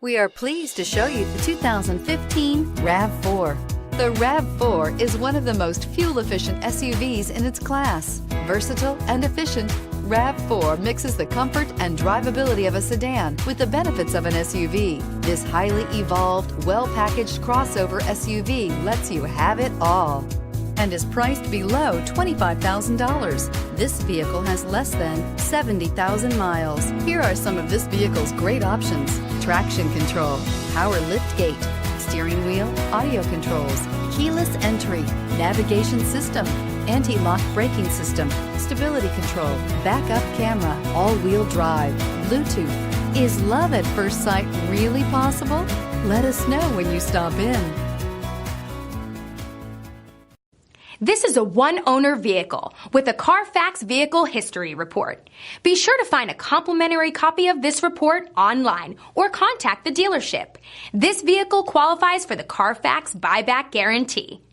We are pleased to show you the 2015 RAV4. The RAV4 is one of the most fuel-efficient SUVs in its class. Versatile and efficient, RAV4 mixes the comfort and drivability of a sedan with the benefits of an SUV. This highly evolved, well-packaged crossover SUV lets you have it all and is priced below $25,000. This vehicle has less than 70,000 miles. Here are some of this vehicle's great options: traction control, power liftgate, steering wheel audio controls, keyless entry, navigation system, anti-lock braking system, stability control, backup camera, all-wheel drive, Bluetooth. Is love at first sight really possible? Let us know when you stop in. This is a one-owner vehicle with a Carfax Vehicle History Report. Be sure to find a complimentary copy of this report online or contact the dealership. This vehicle qualifies for the Carfax Buyback Guarantee.